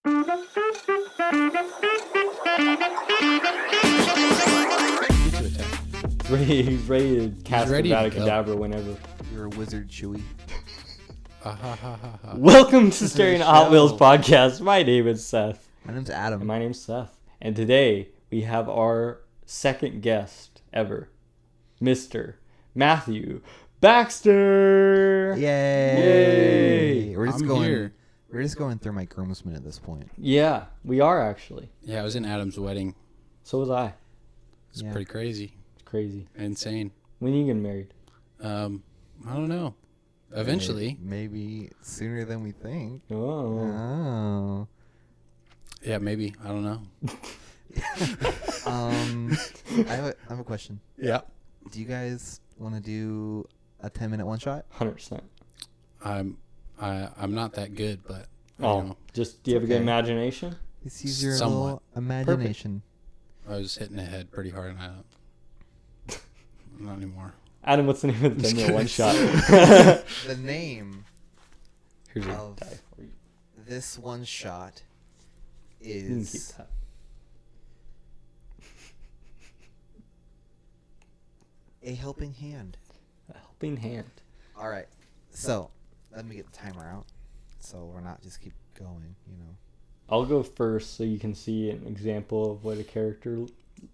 He's ready to cast the Cadabra whenever. You're a wizard, Chewie. Welcome to Staring at Hot Wheels podcast. My name is Seth. My name's Adam. And my name's Seth. And today we have our second guest ever, Mr. Matthew Baxter. Yay! We're Here. just going through my groomsmen at this point. Yeah, we are actually. Yeah, I was in Adam's wedding. So was I. It's pretty crazy. It's crazy. Insane. When are you getting married? I don't know. Eventually. Maybe sooner than we think. Oh. Yeah, maybe. I don't know. I have a question. Yeah. Do you guys want to do a 10-minute one shot? 100%. I'm not that good, but I Oh, don't know. just do you have a good okay. imagination? Just use your Somewhat. little imagination. I was hitting the head pretty hard, and I don't. Not anymore. Adam, what's the name of the 10-minute one shot? The name Here's a of die for you. this one shot You can keep is that. a helping hand. A helping hand. All right. So, let me get the timer out so we're not just keep going, you know. I'll go first so you can see an example of what a character,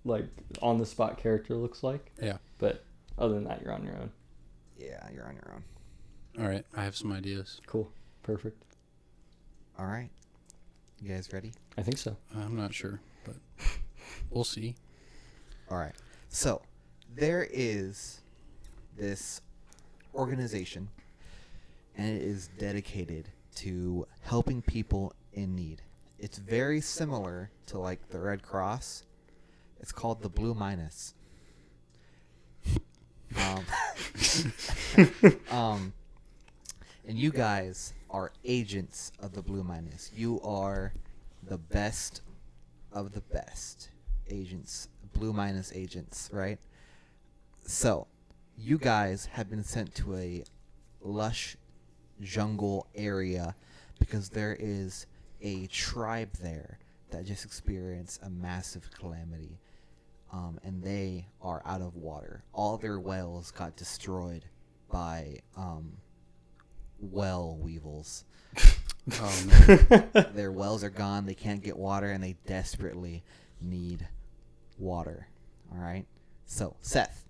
like, on-the-spot character looks like. Yeah. But other than that, you're on your own. Yeah, you're on your own. All right. I have some ideas. Cool. Perfect. All right. You guys ready? I think so. I'm not sure, but we'll see. All right. So, there is this organization, and it is dedicated to helping people in need. It's very similar to, like, the Red Cross. It's called the Blue Minus. And you guys are agents of the Blue Minus. You are the best of the best agents, Blue Minus agents, right? So, you guys have been sent to a lush jungle area because there is a tribe there that just experienced a massive calamity. And they are out of water. All their wells got destroyed by well weevils. Oh, man. Their wells are gone. They can't get water, and they desperately need water. All right? So, Seth,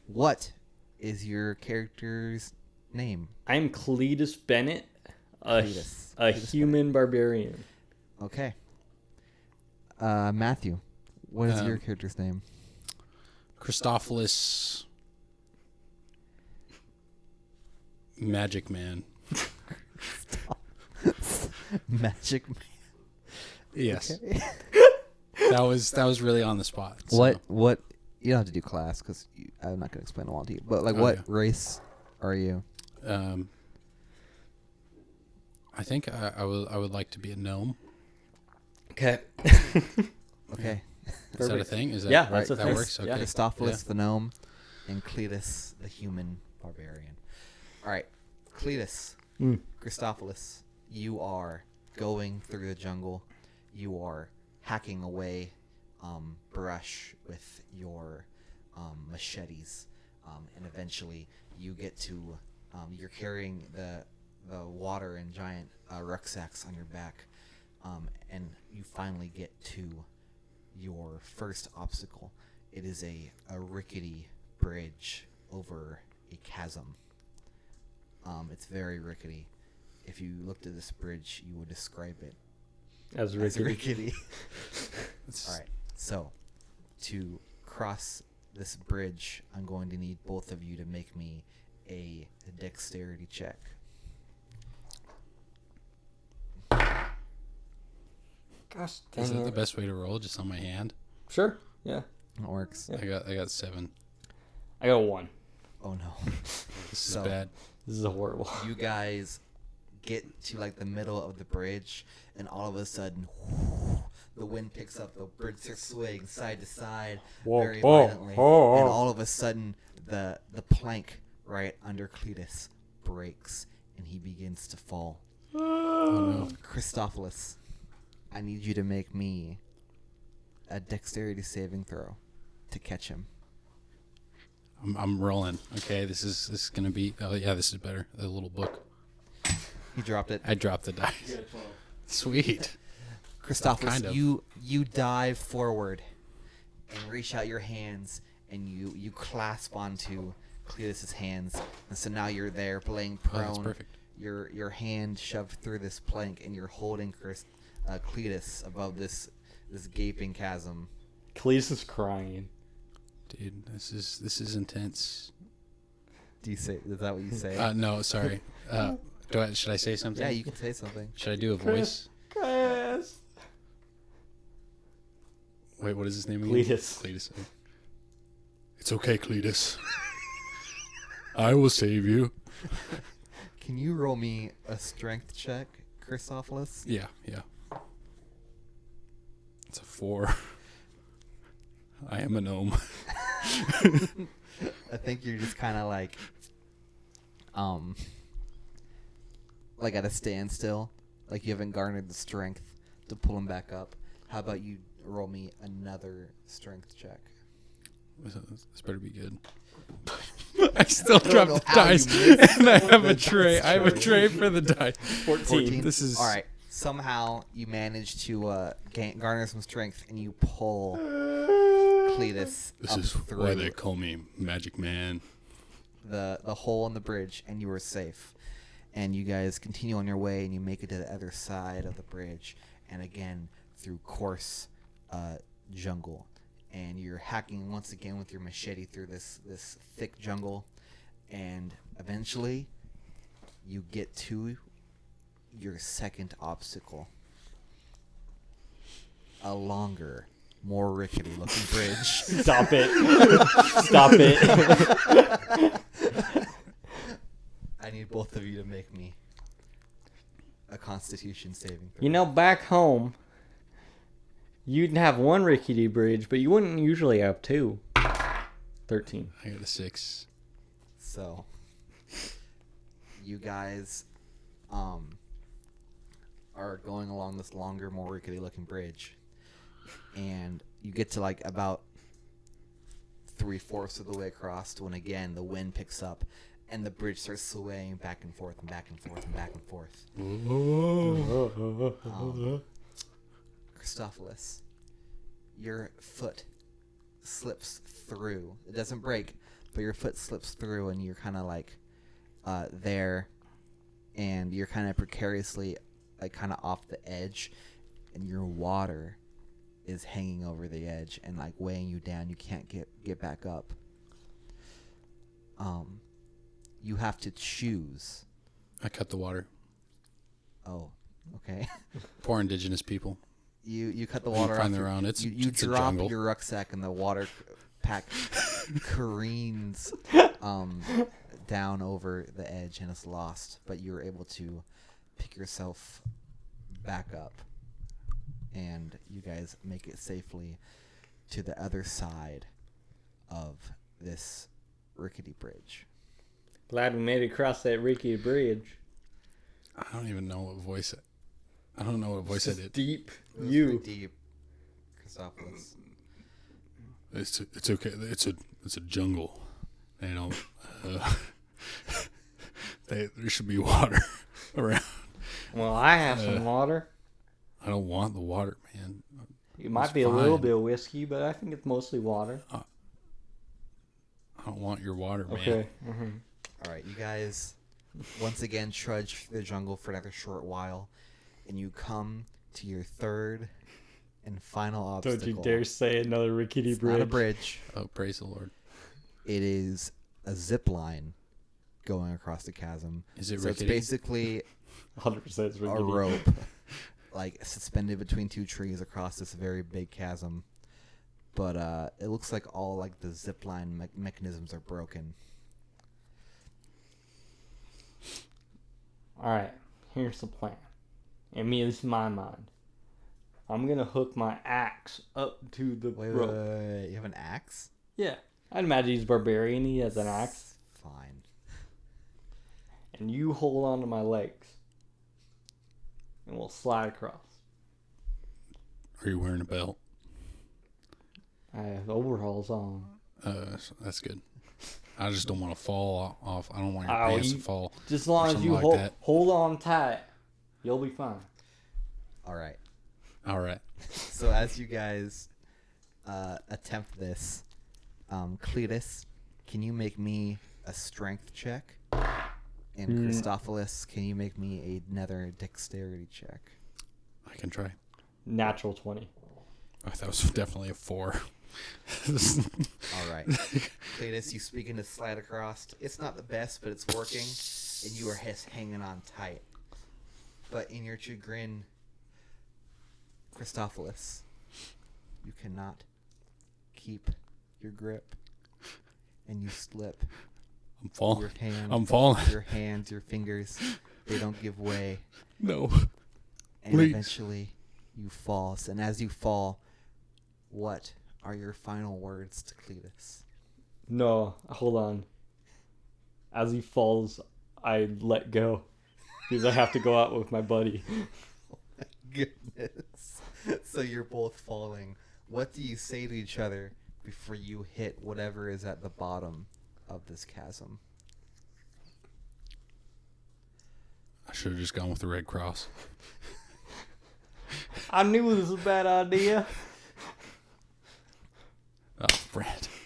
what is your character's name? I'm Cletus Bennett, a Cletus human barbarian. Okay. Matthew, what is your character's name? Christophilus Magic Man. Magic Man. Yes. Okay. That was really on the spot. So. What? You don't have to do class because I'm not going to explain it all to you. But, like, what race are you? I think I would like to be a gnome. Okay. Okay. Is that a thing? Is that Yeah, right? that's a That thing. works. Okay. Yeah. Christophilus the gnome, and Cletus the human barbarian. All right, Cletus, Christophilus, you are going through the jungle. You are hacking away brush with your machetes, and eventually you get to. You're carrying the water in giant rucksacks on your back, and you finally get to your first obstacle. It is a rickety bridge over a chasm. It's very rickety. If you looked at this bridge, you would describe it As as rickety. rickety. All right. So, to cross this bridge, I'm going to need both of you to make me a dexterity check. Gosh Is dang that the it. best way to roll? Just on my hand? Sure. Yeah. It works. Yeah. I got 7. I got a 1. Oh no. This So- is bad. This is horrible. You guys get to, like, the middle of the bridge, and all of a sudden, the wind picks up. The bridge starts swaying side to side very violently, and all of a sudden, the plank right under Cletus breaks, and he begins to fall. Oh no. Christophilus, I need you to make me a dexterity saving throw to catch him. I'm rolling. Okay, this is gonna be. Oh yeah, this is better. The little book. He dropped it. I dropped the dice. Sweet. Christophilus, Kind of. you dive forward and reach out your hands, and you clasp onto Cletus's hands, and so now you're there laying prone. Oh, that's perfect. Your hand shoved through this plank, and you're holding Cletus above this gaping chasm. Cletus is crying. Dude, this is intense. Do you say? Is that what you say? No, sorry. Should I say something? Yeah, you can say something. Should I do a voice? Chris. Wait, what is his name again? Cletus. Cletus. It's okay, Cletus. I will save you. Can you roll me a strength check, Christophilus? Yeah. It's a 4. I am a gnome. I think you're just kind of like at a standstill, like you haven't garnered the strength to pull him back up. How about you roll me another strength check? This better be good. I still don't dropped know the how you dice, missed and I have a the tray. dice I have a tray. tray for the dice. 14. This is All right. Somehow you manage to garner some strength, and you pull Cletus This up is through why they call me Magic Man. the hole in the bridge, and you are safe. And you guys continue on your way, and you make it to the other side of the bridge, and again through coarse jungle. And you're hacking once again with your machete through this thick jungle, and eventually you get to your second obstacle. A longer, more rickety looking bridge. Stop it. Stop it. I need both of you to make me a Constitution saving throw. You know, back home, you'd have one rickety bridge, but you wouldn't usually have two. 13. I got a 6. So, you guys are going along this longer, more rickety looking bridge, and you get to like about 3/4 of the way across when again the wind picks up and the bridge starts swaying back and forth and back and forth and back and forth. Christophilus, your foot slips through. It doesn't break, but your foot slips through, and you're kind of like there, and you're kind of precariously like kind of off the edge, and your water is hanging over the edge and like weighing you down. You can't get back up. You have to choose. I cut the water. Oh, okay. Poor indigenous people. You cut the water off. Find their own. It's you it's a drop jungle. your rucksack, and the water pack careens down over the edge, and it's lost. But you were able to pick yourself back up, and you guys make it safely to the other side of this rickety bridge. Glad we made it across that rickety bridge. I don't even know what voice. I don't know what voice I did. Deep. It was You. pretty deep, Christophilus. It's okay. It's a jungle. You know, there should be water around. Well, I have some water. I don't want the water, man. It might It's be a little fine. bit of whiskey, but I think it's mostly water. I don't want your water, man. Okay. Mm-hmm. All right, you guys once again trudge through the jungle for another short while, and you come to your third and final obstacle. Don't you dare say another rickety It's bridge. not a bridge. Oh, praise the Lord. It is a zip line going across the chasm. Is it So it's rickety? basically 100% it's a rickety. rope, like suspended between two trees across this very big chasm. But it looks like all like the zip line mechanisms are broken. All right, here's the plan. And me, this is my mind. I'm gonna hook my axe up to the Wait, rope. you have an axe? Yeah, I'd imagine he's barbarian. He has an axe, Fine. and you hold on to my legs, and we'll slide across. Are you wearing a belt? I have overalls on. So that's good. I just don't want to fall off. I don't want your Oh, pants to fall. Just as long as something you like that. hold on tight, you'll be fine. All right. All right. So as you guys attempt this, Cletus, can you make me a strength check? And Christophilus, can you make me another dexterity check? I can try. Natural 20. Oh, that was definitely a 4. All right. Cletus, you begin to slide across. It's not the best, but it's working, and you are hanging on tight. But in your chagrin, Christophilus, you cannot keep your grip, and you slip. I'm falling. Your hand, I'm falling. Your hands, your fingers, they don't give way. No. And Please. eventually you fall. And as you fall, what are your final words to Cletus? No, hold on. As he falls, I let go because I have to go out with my buddy. Oh my goodness. So you're both falling. What do you say to each other before you hit whatever is at the bottom of this chasm? I should have just gone with the Red Cross. I knew this was a bad idea.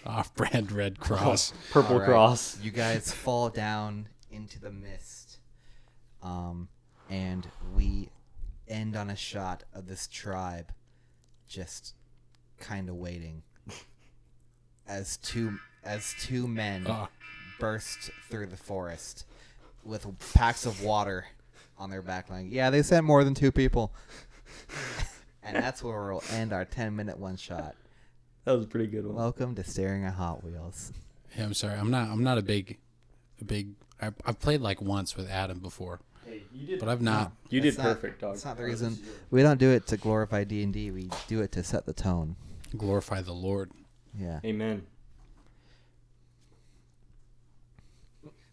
Off-brand Red Cross. Purple All right. Cross. You guys fall down into the mist. And we end on a shot of this tribe just kind of waiting as two men burst through the forest with packs of water on their back line. Yeah, they sent more than 2 people. And that's where we'll end our 10-minute one shot. That was a pretty good one. Welcome to Staring at Hot Wheels. Yeah, I'm sorry. I'm not a big. I've played like once with Adam before, Hey, you did. but I've not. You did That's not- perfect, dog. That's not the reason. We don't do it to glorify D&D. We do it to set the tone. Glorify the Lord. Yeah. Amen.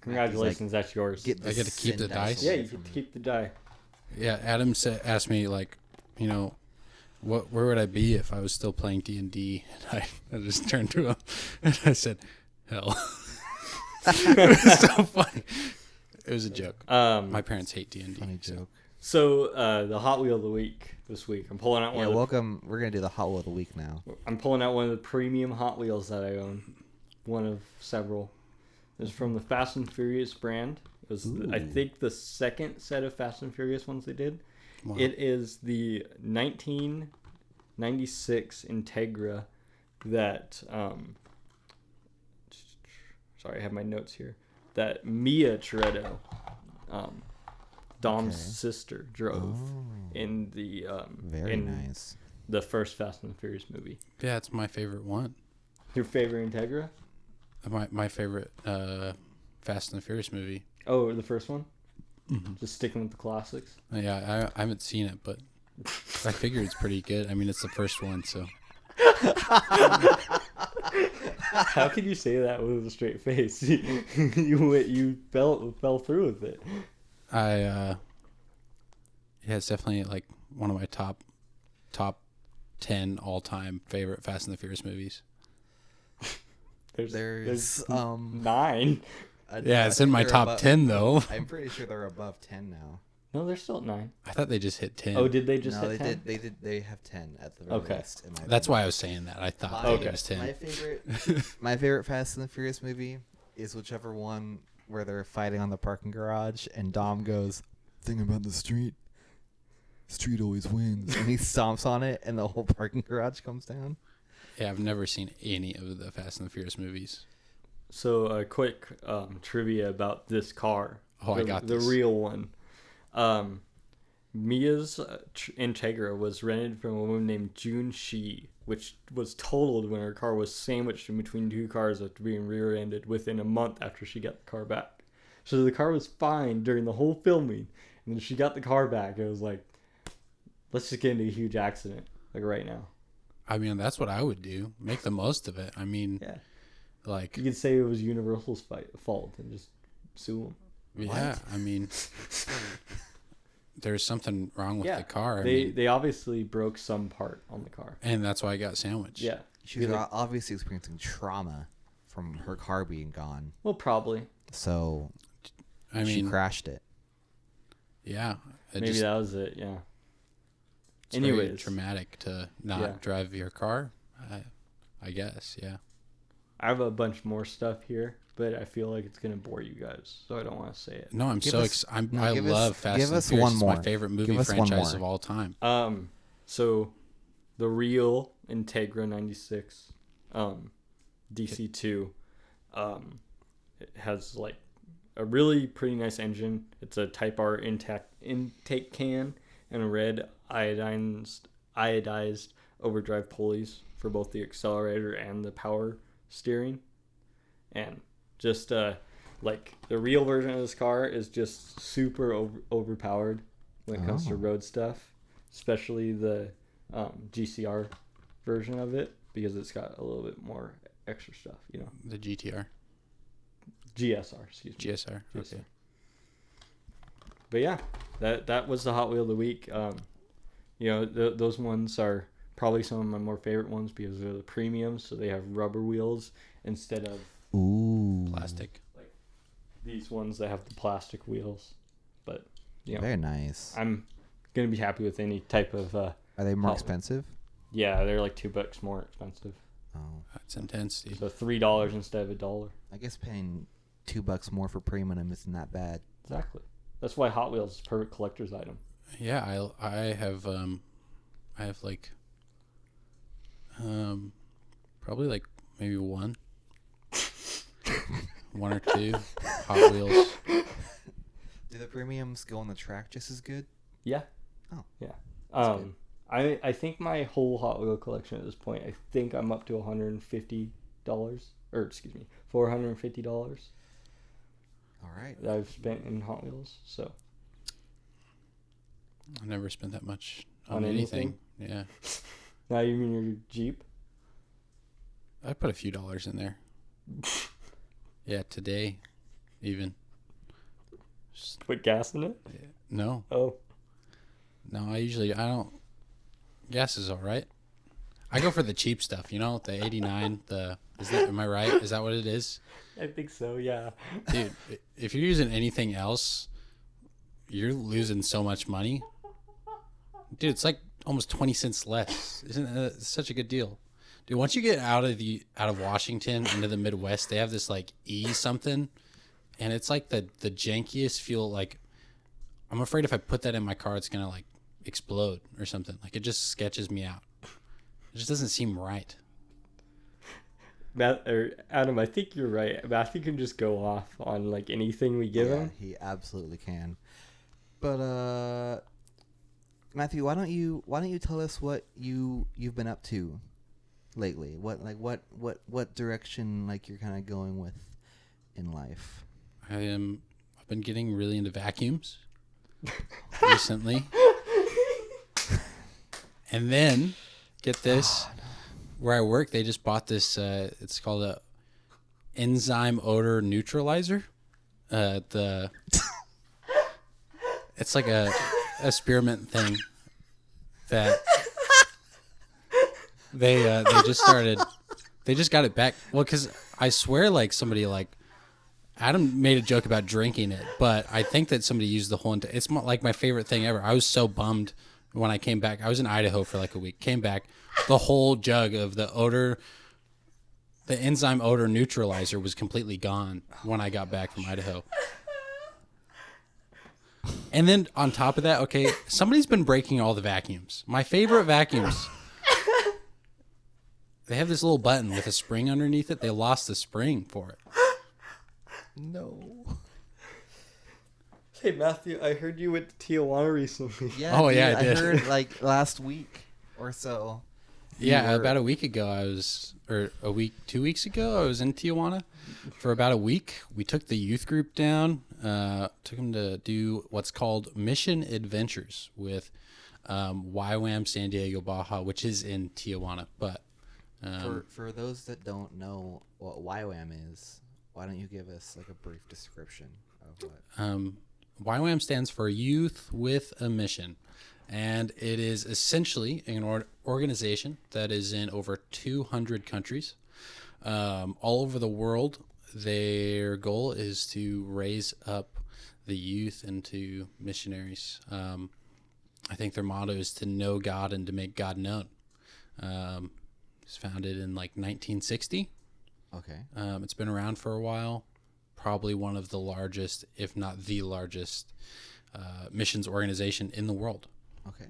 Congratulations, that's yours. Get I get to keep sin the dice? Yeah, you get to keep the die. Yeah, Adam asked me like, where would I be if I was still playing D&D? And I just turned to him and I said, hell. It was so funny. It was a joke. My parents hate D&D. Funny joke. So the Hot Wheel of the week this week. I'm pulling out one. Yeah, of the, welcome. We're going to do the Hot Wheel of the Week now. I'm pulling out one of the premium Hot Wheels that I own. One of several. It's from the Fast and Furious brand. It was, I think, the second set of Fast and Furious ones they did. Wow. It is the 1996 Integra that, sorry, I have my notes here, that Mia Toretto, Dom's sister, drove in the Very nice. the first Fast and Furious movie. Yeah, it's my favorite one. Your favorite Integra? My favorite Fast and the Furious movie. Oh, the first one? Mm-hmm. Just sticking with the classics? Yeah, I haven't seen it, but I figure it's pretty good. I mean, it's the first one, so. How can you say that with a straight face? you fell through with it. Yeah, it's definitely like one of my top 10 all-time favorite Fast and the Furious movies. There's 9. Yeah, it's in my top 10 though. I'm pretty sure they're above 10 now. No, they're still at 9. I thought they just hit 10. Oh, did they just No, hit they 10? did. They have 10 at the very Okay. least. In my That's opinion. why I was saying that. I thought it was 10. My favorite Fast and the Furious movie is whichever one where they're fighting on the parking garage and Dom goes, "Thing about the street always wins," and he stomps on it and the whole parking garage comes down. Yeah, I've never seen any of the Fast and the Furious movies. So a quick trivia about this car. Oh, I got this. The real one. Mia's Integra was rented from a woman named June Shi, which was totaled when her car was sandwiched in between 2 cars after being rear-ended within a month after she got the car back. So the car was fine during the whole filming, and then she got the car back. It was like, let's just get into a huge accident, like right now. I mean, that's what I would do. Make the most of it. I mean, Yeah. like, You could say it was Universal's fault and just sue them. yeah, I mean, there's something wrong with the car. They obviously broke some part on the car. And that's why I got sandwiched. Yeah. She was obviously experiencing trauma from her car being gone. Well, probably. So, she crashed it. Yeah. Maybe that was it, yeah. It's very traumatic to not drive your car, I guess, yeah. I have a bunch more stuff here, but I feel like it's going to bore you guys, so I don't want to say it. No, I love Fast and Furious. It's my favorite movie franchise of all time. So the real Integra 96 DC2 it has like a really pretty nice engine. It's a Type R intake can and a red iodized overdrive pulleys for both the accelerator and the power steering. And just like the real version of this car is just super overpowered when it comes to road stuff, especially the GCR version of it, because it's got a little bit more extra stuff, you know. The GSR, excuse me. GSR. Okay. But yeah, that was the Hot Wheel of the week. You know, those ones are probably some of my more favorite ones because they're the premiums, so they have rubber wheels instead of plastic. Like these ones that have the plastic wheels. But you know, very nice. I'm gonna be happy with any type of. Are they more expensive? Yeah, they're like $2 more expensive. Oh, that's intense, Steve. So $3 instead of $1. I guess paying $2 more for premium isn't that bad. Exactly. That's why Hot Wheels is a perfect collector's item. Yeah, I have like probably like maybe one or two Hot Wheels. Do the premiums go on the track just as good? Yeah. Oh. Yeah. I think my whole Hot Wheel collection at this point, I think I'm up to $150, or excuse me, $450. All right. That I've spent in Hot Wheels, so. I never spent that much on anything. Yeah. Not even your Jeep? I put a few dollars in there. Yeah, today, even. Just put gas in it? Yeah. No. Oh. No, I don't. Gas is all right. I go for the cheap stuff, you know, the 89. Am I right? Is that what it is? I think so, yeah. Dude, if you're using anything else, you're losing so much money. Dude, it's like almost 20 cents less. Isn't that such a good deal? Dude, once you get out of Washington into the Midwest, they have this like E something, and it's like the jankiest fuel. Like, I'm afraid if I put that in my car, it's gonna like explode or something. Like, it just sketches me out. It just doesn't seem right. Adam, I think you're right. Matthew can just go off on like anything we give him. He absolutely can. But Matthew, why don't you tell us what you've been up to lately? What direction like you're kind of going with in life? I've been getting really into vacuums recently. And then, get this, where I work, they just bought this, it's called a enzyme odor neutralizer. It's like a spearmint thing that they just got it back. Well, because I swear, like, somebody, like, Adam made a joke about drinking it, but I think that somebody used the whole, it's like my favorite thing ever. I was so bummed when I came back. I was in Idaho for like a week. Came back, the whole jug of the enzyme odor neutralizer was completely gone when I got back from Idaho. And then on top of that, okay, somebody's been breaking all the vacuums. My favorite vacuums. They have this little button with a spring underneath it. They lost the spring for it. No. Hey Matthew, I heard you went to Tijuana recently. Yeah. Oh, yeah, I did. I heard like last week or so. Yeah, about a week ago, 2 weeks ago, I was in Tijuana for about a week. We took the youth group down, took them to do what's called Mission Adventures with YWAM San Diego Baja, which is in Tijuana. But for those that don't know what YWAM is, why don't you give us like a brief description of what? YWAM stands for Youth with a Mission, and it is essentially an organization that is in over 200 countries, all over the world. Their goal is to raise up the youth into missionaries. I think their motto is to know God and to make God known. It's founded in like 1960. Okay. It's been around for a while. Probably one of the largest, if not the largest, missions organization in the world. Okay.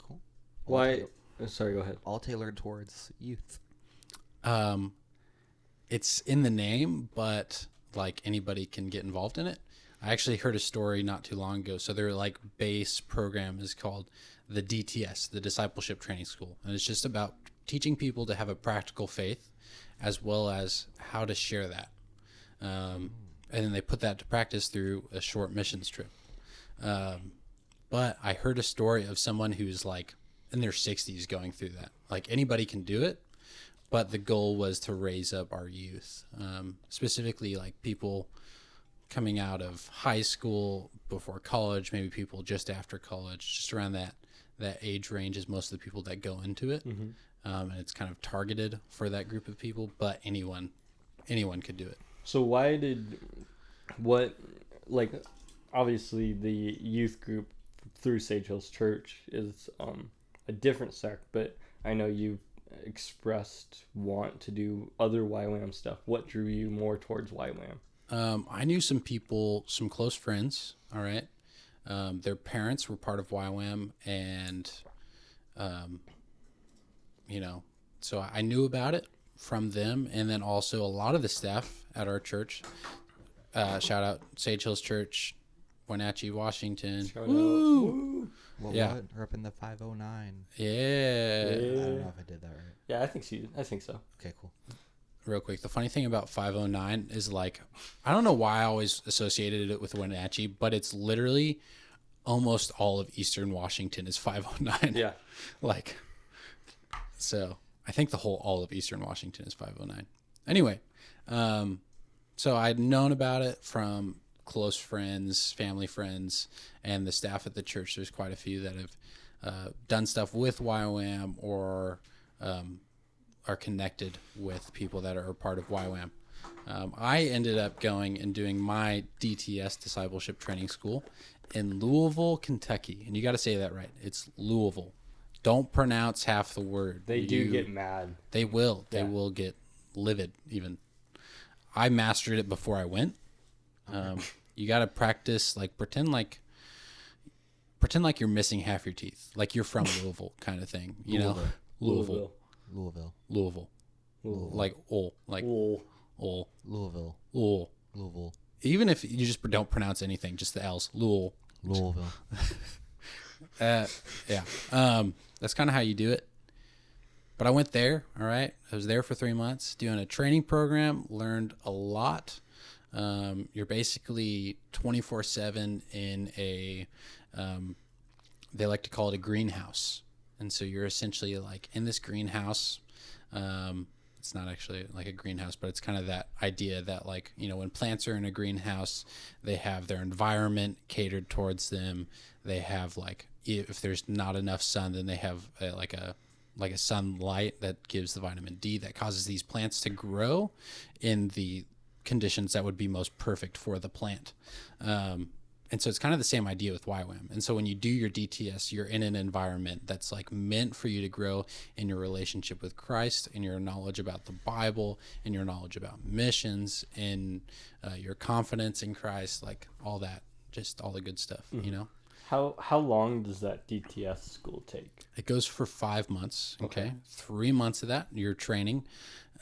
Cool. Why? Sorry, go ahead. All tailored towards youth. It's in the name, but like anybody can get involved in it. I actually heard a story not too long ago. So their like base program is called the DTS, the Discipleship Training School, and it's just about teaching people to have a practical faith, as well as how to share that. And then they put that to practice through a short missions trip. But I heard a story of someone who's like in their 60s going through that. Like anybody can do it, but the goal was to raise up our youth, specifically like people coming out of high school, before college, maybe people just after college, just around that age range is most of the people that go into it. Mm-hmm. And it's kind of targeted for that group of people, but anyone could do it. So obviously the youth group through Sage Hills Church is a different sect, but I know you've expressed want to do other YWAM stuff. What drew you more towards YWAM? I knew some people, some close friends, all right? Their parents were part of YWAM, and, so I knew about it from them, and then also a lot of the staff at our church. Shout out Sage Hills Church, Wenatchee, Washington. Shout Woo! out. What? We're up in the 509. Yeah. I don't know if I did that right. Yeah, I think so. Okay, cool. Real quick, the funny thing about 509 is like, I don't know why I always associated it with Wenatchee, but it's literally almost all of Eastern Washington is 509. Yeah. Like, so I think all of Eastern Washington is 509. Anyway, so I'd known about it from close friends, family friends, and the staff at the church. There's quite a few that have done stuff with YWAM or are connected with people that are a part of YWAM. I ended up going and doing my DTS, Discipleship Training School, in Louisville, Kentucky. And you got to say that right. It's Louisville. Don't pronounce half the word. They do get mad. They will. Yeah. They will get livid even. I mastered it before I went. You got to practice, like pretend like you're missing half your teeth. Like you're from Louisville kind of thing. You know? Louisville. Like Louisville. Even if you just don't pronounce anything, just the L's. Louisville. Yeah. That's kind of how you do it. But I went there. All right. I was there for 3 months doing a training program, learned a lot. You're basically 24/7 in a, they like to call it a greenhouse. And so you're essentially like in this greenhouse. It's not actually like a greenhouse, but it's kind of that idea that like, when plants are in a greenhouse, they have their environment catered towards them. They have like, if there's not enough sun, then they have like a sunlight that gives the vitamin D that causes these plants to grow in the conditions that would be most perfect for the plant. And so it's kind of the same idea with YWAM. And so when you do your DTS, you're in an environment that's like meant for you to grow in your relationship with Christ, in your knowledge about the Bible, in your knowledge about missions, in your confidence in Christ, like all that, just all the good stuff, How long does that DTS school take? It goes for 5 months. Okay. 3 months of that, you're training.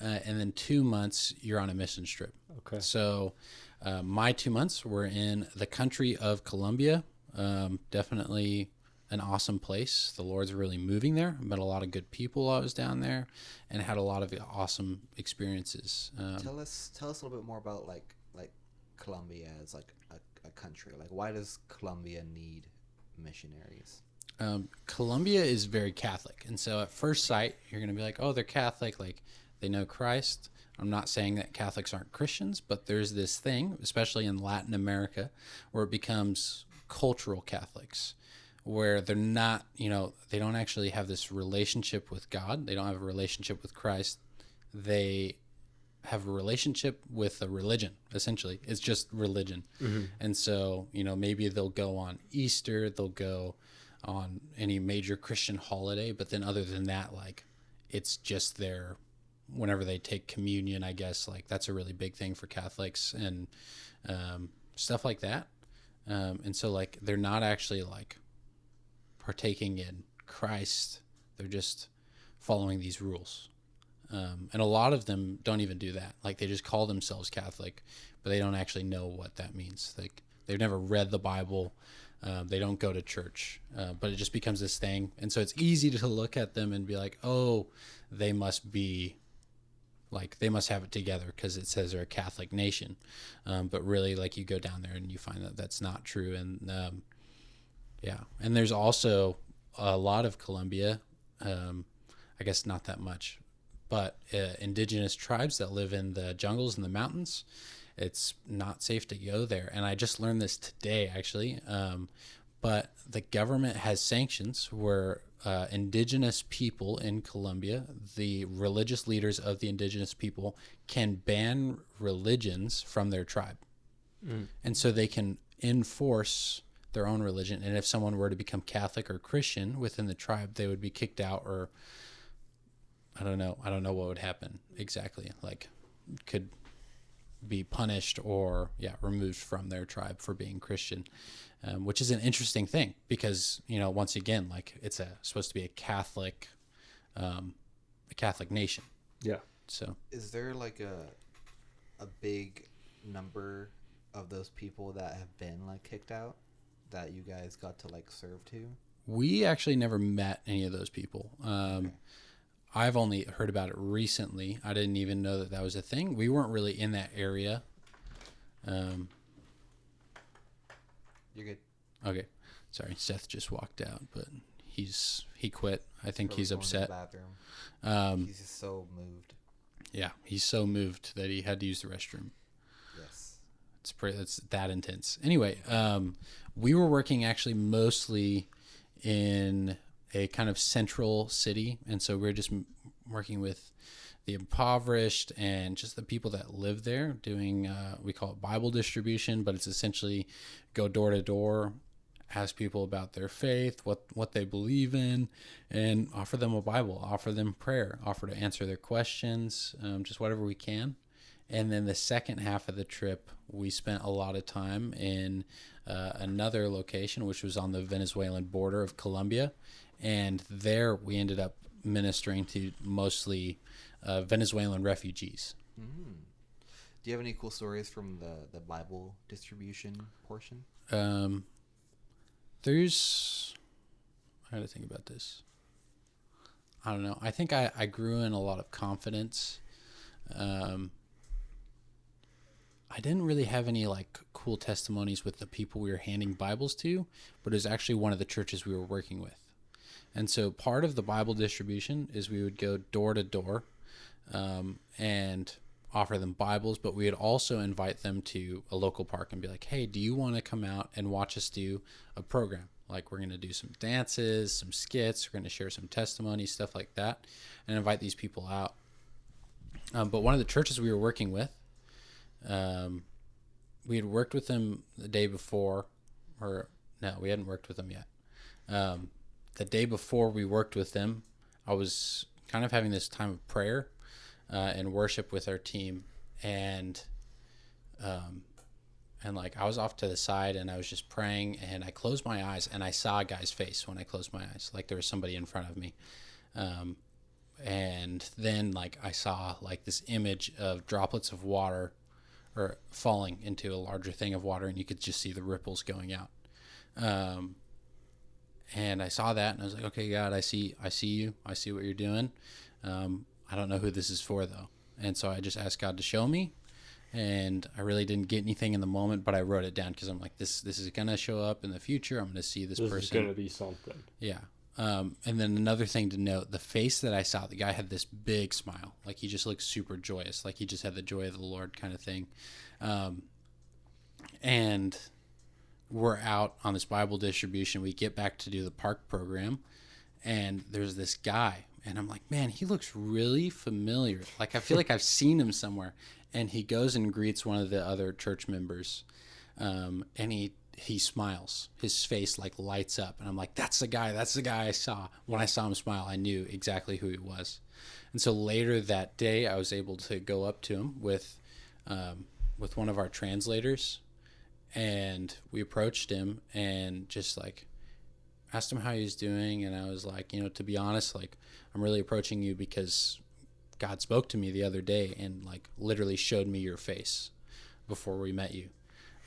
And then 2 months, you're on a mission trip. Okay. So my 2 months were in the country of Colombia. Definitely an awesome place. The Lord's really moving there. Met a lot of good people while I was down there and had a lot of awesome experiences. Tell us a little bit more about like Colombia as like a country. Like, why does Colombia need missionaries? Colombia is very Catholic. And so at first sight, you're going to be like, oh, they're Catholic. Like, they know Christ. I'm not saying that Catholics aren't Christians, but there's this thing, especially in Latin America, where it becomes cultural Catholics, where they're not, they don't actually have this relationship with God. They don't have a relationship with Christ. They have a relationship with a religion, essentially. It's just religion. Mm-hmm. And so, maybe they'll go on Easter, they'll go on any major Christian holiday, but then other than that, like, it's just whenever they take communion, I guess, like, that's a really big thing for Catholics and stuff like that. And so, like, they're not actually, like, partaking in Christ. They're just following these rules. And a lot of them don't even do that. Like, they just call themselves Catholic, but they don't actually know what that means. Like, they've never read the Bible. They don't go to church, but it just becomes this thing. And so it's easy to look at them and be like, oh, they must have it together because it says they're a Catholic nation. But really, like, you go down there and you find that that's not true. And and there's also a lot of Colombia, I guess not that much, but indigenous tribes that live in the jungles and the mountains. It's not safe to go there. And I just learned this today, actually. But the government has sanctions where indigenous people in Colombia, the religious leaders of the indigenous people, can ban religions from their tribe. Mm. And so they can enforce their own religion. And if someone were to become Catholic or Christian within the tribe, they would be kicked out, or I don't know what would happen exactly. Like, could be punished or removed from their tribe for being Christian, which is an interesting thing because once again, like, it's supposed to be a Catholic nation. Yeah. So is there like a big number of those people that have been like kicked out that you guys got to like serve to? We actually never met any of those people. Okay. I've only heard about it recently. I didn't even know that was a thing. We weren't really in that area. You're good. Okay. Sorry, Seth just walked out, but he quit. I think he's upset. He's just so moved. Yeah, he's so moved that he had to use the restroom. Yes. That's that intense. Anyway, we were working actually mostly in a kind of central city, and so we're just working with the impoverished and just the people that live there doing we call it Bible distribution, but it's essentially go door to door, ask people about their faith, what they believe in, and offer them a Bible, offer them prayer, offer to answer their questions, just whatever we can. And then the second half of the trip, we spent a lot of time in another location, which was on the Venezuelan border of Colombia. And there we ended up ministering to mostly Venezuelan refugees. Mm. Do you have any cool stories from the Bible distribution portion? There's... I got to think about this. I don't know. I think I grew in a lot of confidence. I didn't really have any like cool testimonies with the people we were handing Bibles to, but it was actually one of the churches we were working with. And so part of the Bible distribution is we would go door to door and offer them Bibles, but we would also invite them to a local park and be like, hey, do you want to come out and watch us do a program? Like, we're going to do some dances, some skits, we're going to share some testimonies, stuff like that, and invite these people out. But one of the churches we were working with, we had worked with them the day before, or no, we hadn't worked with them yet. The day before we worked with them, I was kind of having this time of prayer and worship with our team, and like I was off to the side and I was just praying, and I closed my eyes and I saw a guy's face when I closed my eyes, like there was somebody in front of me. And then like I saw like this image of droplets of water or falling into a larger thing of water, and you could just see the ripples going out. And I saw that and I was like, okay, God, I see you. I see what you're doing. I don't know who this is for though. And so I just asked God to show me, and I really didn't get anything in the moment, but I wrote it down because I'm like, this is going to show up in the future. I'm going to see this person. This is going to be something. Yeah. And then another thing to note, the face that I saw, the guy had this big smile. Like he just looked super joyous. Like he just had the joy of the Lord kind of thing. And we're out on this Bible distribution. We get back to do the park program, and there's this guy, and I'm like, man, he looks really familiar. Like I feel like I've seen him somewhere. And he goes and greets one of the other church members, and he smiles. His face like lights up, and I'm like, that's the guy I saw. When I saw him smile, I knew exactly who he was. And so later that day, I was able to go up to him with one of our translators, and we approached him and just like asked him how he was doing. And I was like, to be honest, like I'm really approaching you because God spoke to me the other day and like literally showed me your face before we met you.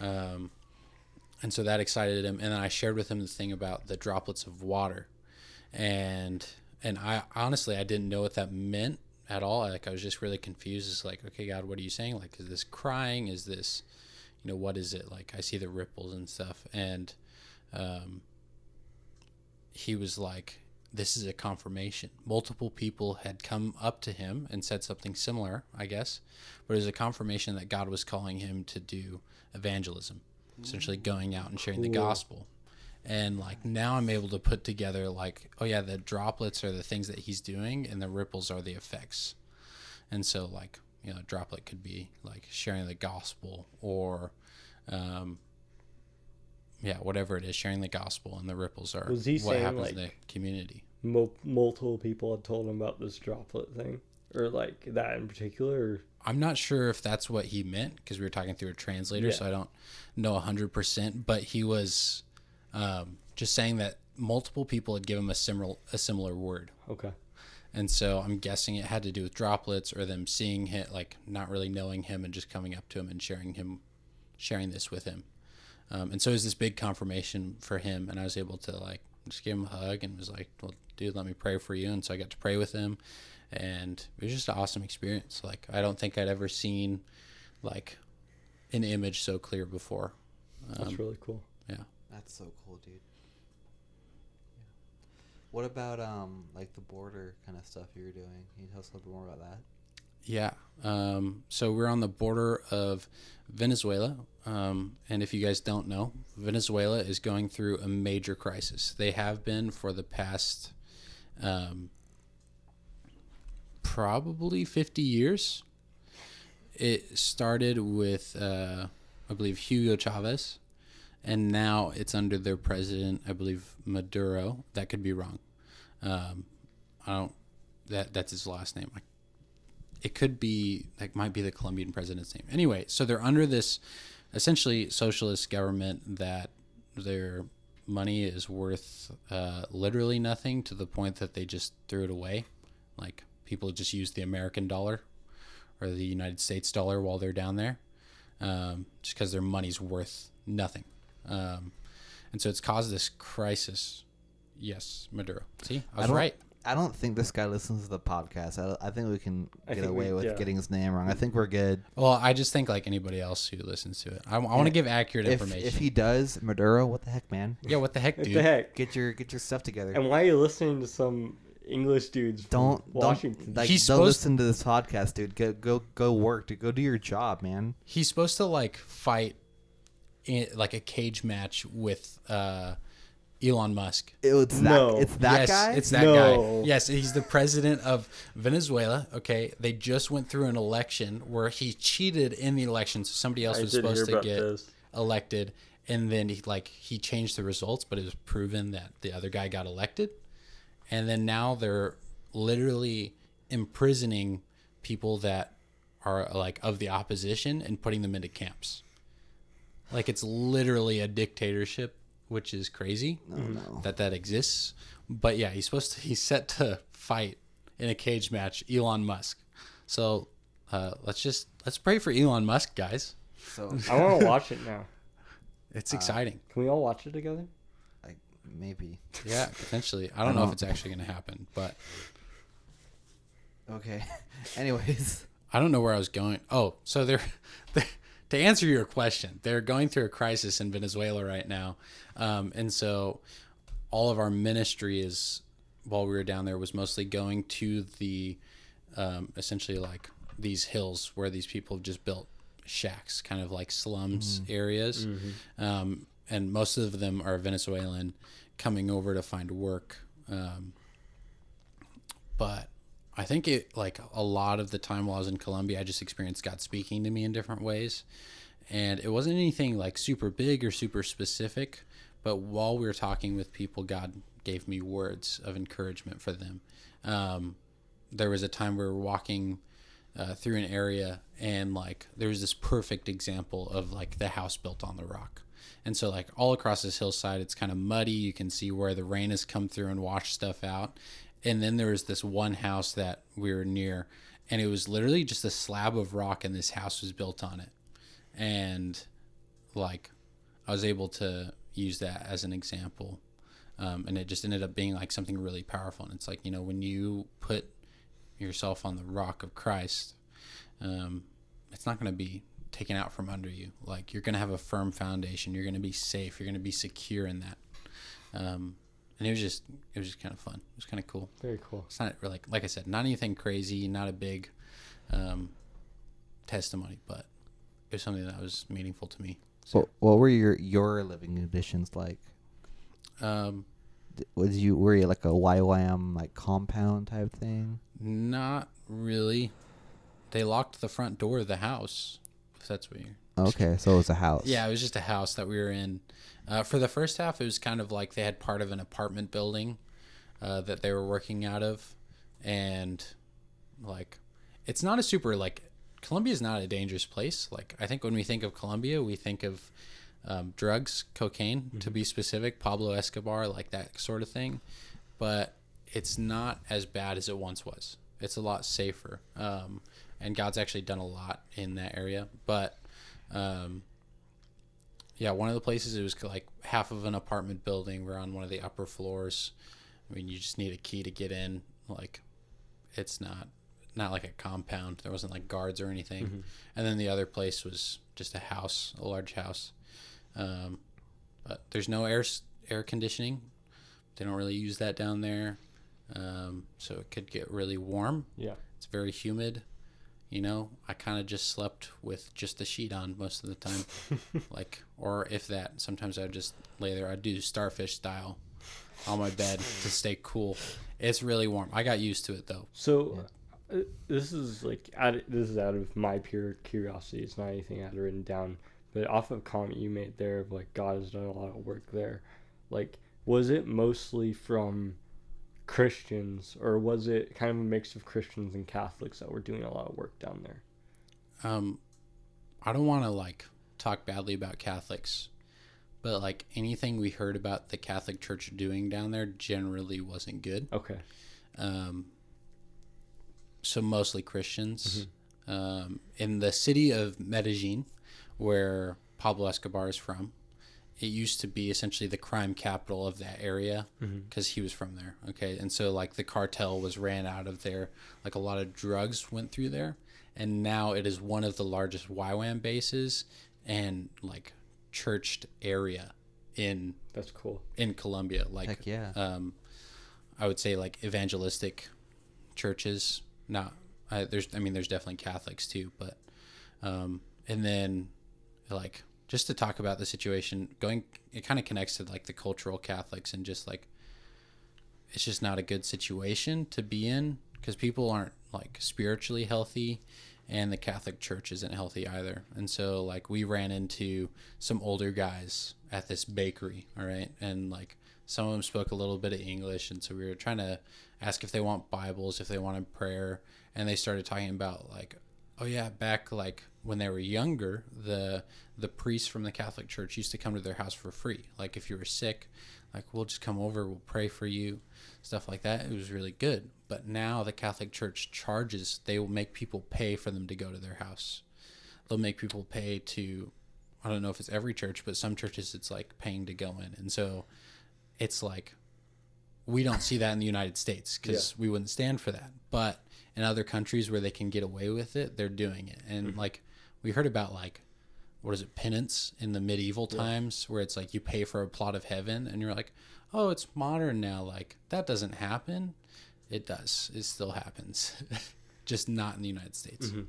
And so that excited him. And then I shared with him the thing about the droplets of water. And I honestly, I didn't know what that meant at all. Like I was just really confused. It's like, okay, God, what are you saying? Like, is this crying? Is this, what is it? Like I see the ripples and stuff. And he was like, this is a confirmation. Multiple people had come up to him and said something similar, I guess, but it was a confirmation that God was calling him to do evangelism, essentially going out and sharing the gospel. And like now I'm able to put together like, oh yeah, the droplets are the things that he's doing and the ripples are the effects. And so like, a droplet could be like sharing the gospel or whatever it is, sharing the gospel, and the ripples are what happens in the community. Multiple people had told him about this droplet thing, or like that in particular. Or... I'm not sure if that's what he meant because we were talking through a translator, so I don't know 100%. But he was just saying that multiple people had given him a similar word. Okay. And so I'm guessing it had to do with droplets or them seeing him, like not really knowing him and just coming up to him and sharing this with him. And so it was this big confirmation for him, and I was able to like just give him a hug and was like, well, dude, let me pray for you. And so I got to pray with him, and it was just an awesome experience. Like I don't think I'd ever seen like an image so clear before. That's really cool. Yeah. That's so cool, dude. Yeah. What about like the border kind of stuff you were doing? Can you tell us a little bit more about that? Yeah. So we're on the border of Venezuela. And if you guys don't know, Venezuela is going through a major crisis. They have been for the past probably 50 years. It started with, I believe, Hugo Chavez, and now it's under their president, I believe, Maduro. That could be wrong. That's his last name. It could be, like, might be the Colombian president's name. Anyway, so they're under this essentially socialist government that their money is worth literally nothing, to the point that they just threw it away. Like, people just use the American dollar or the United States dollar while they're down there, just because their money's worth nothing. And so it's caused this crisis. Yes, Maduro. See, I was right. I don't think this guy listens to the podcast. I think we can get away with getting his name wrong. I think we're good. Well, I just think like anybody else who listens to it. I want to give accurate information. If he does, Maduro, what the heck, man? Yeah, what the heck, dude? What the heck? Get your stuff together. And why are you listening to some English dudes from Washington? Don't listen to this podcast, dude. Go work. Dude. Go do your job, man. He's supposed to like fight in like a cage match with Elon Musk. It's that guy? It's that guy. Yes, he's the president of Venezuela. Okay, they just went through an election where he cheated in the election, so somebody else was supposed to get elected, and then he changed the results, but it was proven that the other guy got elected, and then now they're literally imprisoning people that are like of the opposition and putting them into camps. Like, it's literally a dictatorship, which is crazy that exists. But yeah, he's set to fight in a cage match Elon Musk. So let's pray for Elon Musk, guys. So I want to watch it now. It's exciting. Can we all watch it together? Maybe. Yeah, potentially. I don't know if it's actually going to happen, but okay. Anyways, I don't know where I was going. Oh, so they're to answer your question, they're going through a crisis in Venezuela right now. And so all of our ministry is while we were down there was mostly going to the essentially like these hills where these people just built shacks, kind of like slums areas. And most of them are Venezuelan coming over to find work. But I think it, like a lot of the time while I was in Colombia, I just experienced God speaking to me in different ways. And it wasn't anything like super big or super specific, but while we were talking with people, God gave me words of encouragement for them. There was a time we were walking through an area, and like there was this perfect example of like the house built on the rock. And so like all across this hillside, it's kind of muddy. You can see where the rain has come through and washed stuff out. And then there was this one house that we were near, and it was literally just a slab of rock, and this house was built on it. And like I was able to use that as an example. And it just ended up being like something really powerful. And it's like, you know, when you put yourself on the rock of Christ, it's not going to be taken out from under you. Like you're going to have a firm foundation. You're going to be safe. You're going to be secure in that. And it was just kind of fun. It was kind of cool. Very cool. It's not really, like I said, not anything crazy, not a big testimony, but it was something that was meaningful to me. So, what were your living conditions like? Were you like a YWAM like compound type thing? Not really. They locked the front door of the house, if that's what you're... Okay, so it was a house. Yeah, it was just a house that we were in. For the first half, it was kind of like they had part of an apartment building that they were working out of. And, like, it's not a super, like, Colombia is not a dangerous place. Like, I think when we think of Colombia, we think of drugs, cocaine, to be specific, Pablo Escobar, like that sort of thing. But it's not as bad as it once was. It's a lot safer. And God's actually done a lot in that area. But... yeah, one of the places, it was like half of an apartment building. We're on one of the upper floors. I mean, you just need a key to get in. Like, it's not like a compound. There wasn't like guards or anything. And then the other place was just a house, a large house. But there's no air conditioning. They don't really use that down there. So it could get really warm. Yeah. It's very humid. You know, I kind of just slept with just the sheet on most of the time. Like, or if that, sometimes I'd just lay there. I'd do starfish style on my bed to stay cool. It's really warm. I got used to it though. So this is out of my pure curiosity. It's not anything I had written down. But off of a comment you made there of like God has done a lot of work there. Like, was it mostly from Christians, or was it kind of a mix of Christians and Catholics that were doing a lot of work down there? I don't want to like talk badly about Catholics, but like anything we heard about the Catholic Church doing down there generally wasn't good. Okay. So mostly Christians. In the city of Medellin, where Pablo Escobar is from, it used to be essentially the crime capital of that area because he was from there. Okay. And so like the cartel was ran out of there. Like a lot of drugs went through there. And now it is one of the largest YWAM bases and like churched area that's cool in Colombia. Like, heck yeah. I would say like evangelistic churches. There's definitely Catholics too, but, and then like, just to talk about the situation, it kind of connects to like the cultural Catholics, and just like it's just not a good situation to be in because people aren't like spiritually healthy, and the Catholic Church isn't healthy either. And so like we ran into some older guys at this bakery, all right, and like some of them spoke a little bit of English, and so we were trying to ask if they want Bibles, if they wanted prayer, and they started talking about like, oh yeah, back like when they were younger, the priests from the Catholic Church used to come to their house for free. Like if you were sick, like we'll just come over, we'll pray for you, stuff like that. It was really good. But now the Catholic Church charges, they will make people pay for them to go to their house. They'll make people pay to, I don't know if it's every church, but some churches it's like paying to go in. And so it's like, we don't see that in the United States because we wouldn't stand for that. But in other countries where they can get away with it, they're doing it. And like we heard about like, what is it, penance in the medieval times, where it's like you pay for a plot of heaven, and you're like, oh, it's modern now. Like, that doesn't happen. It does. It still happens. Just not in the United States. Mm-hmm.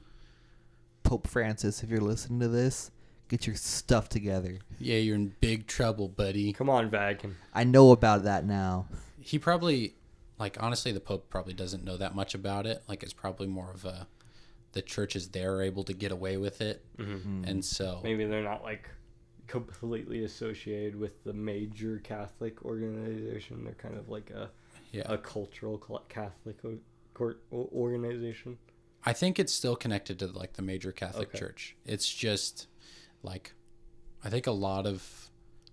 Pope Francis, if you're listening to this, get your stuff together. Yeah, you're in big trouble, buddy. Come on, Vatican. I know about that now. He probably, like, honestly, the Pope probably doesn't know that much about it. Like, it's probably more of the churches there are able to get away with it. Mm-hmm. And so... Maybe they're not, like, completely associated with the major Catholic organization. They're kind of like a cultural Catholic organization. I think it's still connected to, like, the major Catholic Okay. church. It's just, like, I think a lot of